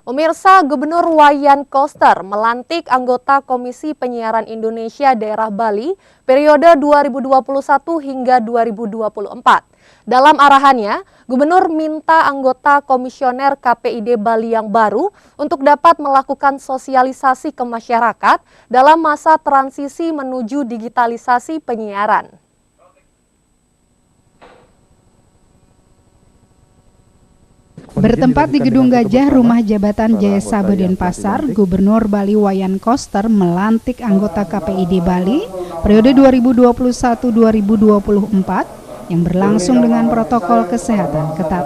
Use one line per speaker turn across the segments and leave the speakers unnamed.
Pemirsa, Gubernur Wayan Koster melantik anggota Komisi Penyiaran Indonesia Daerah Bali periode 2021 hingga 2024. Dalam arahannya, Gubernur minta anggota komisioner KPID Bali yang baru untuk dapat melakukan sosialisasi ke masyarakat dalam masa transisi menuju digitalisasi penyiaran.
Bertempat di Gedung Gajah, Rumah Jabatan Jaya Sabe Denpasar, Gubernur Bali Wayan Koster melantik anggota KPID Bali periode 2021-2024 yang berlangsung dengan protokol kesehatan ketat.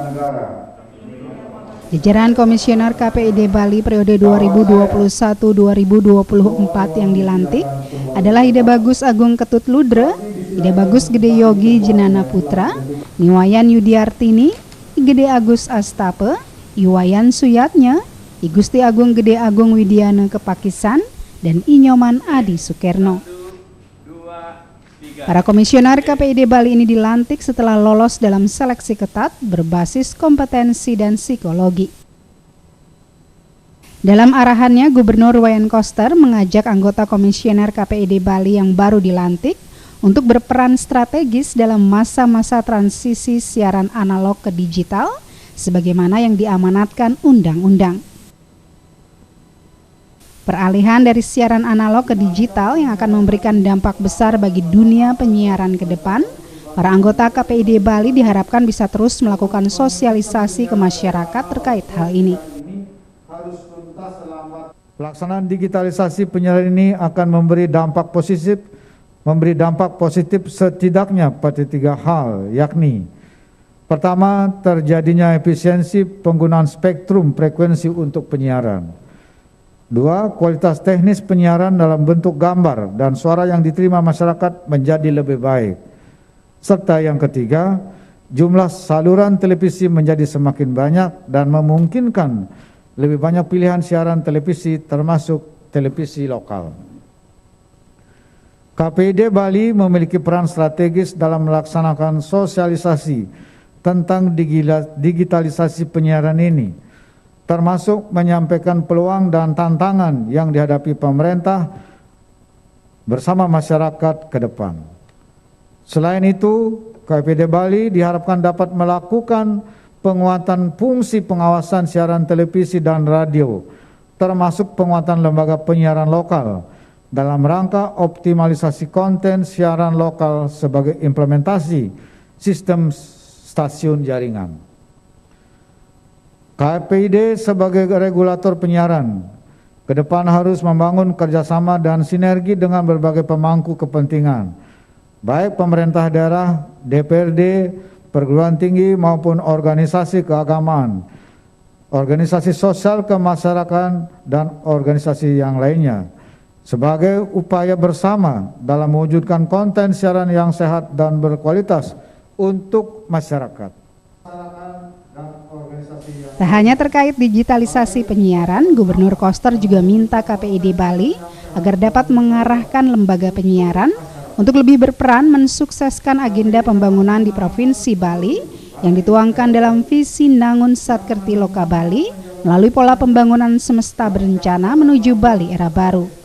Jajaran Komisioner KPID Bali periode 2021-2024 yang dilantik adalah Ida Bagus Agung Ketut Ludre, Ida Bagus Gede Yogi Jenana Putra, Niwayan Yudiartini, Gede Agus Astape, Iwayan Suyatnya, I Gusti Agung Gede Agung Widiana Kepakisan, dan Inyoman Adi Sukerno. Para komisioner KPID Bali ini dilantik setelah lolos dalam seleksi ketat berbasis kompetensi dan psikologi. Dalam arahannya, Gubernur Wayan Koster mengajak anggota komisioner KPID Bali yang baru dilantik untuk berperan strategis dalam masa-masa transisi siaran analog ke digital, sebagaimana yang diamanatkan undang-undang. Peralihan dari siaran analog ke digital yang akan memberikan dampak besar bagi dunia penyiaran ke depan, para anggota KPID Bali diharapkan bisa terus melakukan sosialisasi ke masyarakat terkait hal ini.
Pelaksanaan digitalisasi penyiaran ini akan memberi dampak positif setidaknya pada 3 hal, yakni: pertama, terjadinya efisiensi penggunaan spektrum frekuensi untuk penyiaran. 2, kualitas teknis penyiaran dalam bentuk gambar dan suara yang diterima masyarakat menjadi lebih baik. Serta yang ketiga, jumlah saluran televisi menjadi semakin banyak dan memungkinkan lebih banyak pilihan siaran televisi termasuk televisi lokal. KPID Bali memiliki peran strategis dalam melaksanakan sosialisasi tentang digitalisasi penyiaran ini, termasuk menyampaikan peluang dan tantangan yang dihadapi pemerintah bersama masyarakat ke depan. Selain itu, KPID Bali diharapkan dapat melakukan penguatan fungsi pengawasan siaran televisi dan radio, termasuk penguatan lembaga penyiaran lokal, dalam rangka optimalisasi konten siaran lokal sebagai implementasi sistem stasiun jaringan. KPID sebagai regulator penyiaran ke depan harus membangun kerjasama dan sinergi dengan berbagai pemangku kepentingan, baik pemerintah daerah, DPRD, perguruan tinggi maupun organisasi keagamaan, organisasi sosial kemasyarakatan, dan organisasi yang lainnya, sebagai upaya bersama dalam mewujudkan konten siaran yang sehat dan berkualitas untuk masyarakat.
Tak hanya terkait digitalisasi penyiaran, Gubernur Koster juga minta KPID Bali agar dapat mengarahkan lembaga penyiaran untuk lebih berperan mensukseskan agenda pembangunan di Provinsi Bali yang dituangkan dalam visi Nangun Satkerti Loka Bali melalui pola pembangunan semesta berencana menuju Bali era baru.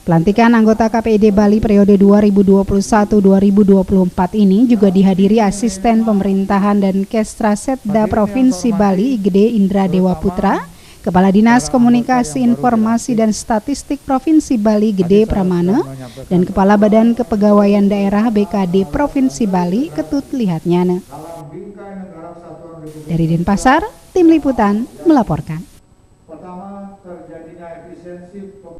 Pelantikan anggota KPID Bali periode 2021-2024 ini juga dihadiri Asisten Pemerintahan dan Kestra Setda Provinsi Bali Gede Indra Dewa Putra, Kepala Dinas Komunikasi Informasi dan Statistik Provinsi Bali Gede Pramana, dan Kepala Badan Kepegawaian Daerah BKD Provinsi Bali Ketut Lihatnyana. Dari Denpasar, Tim Liputan melaporkan.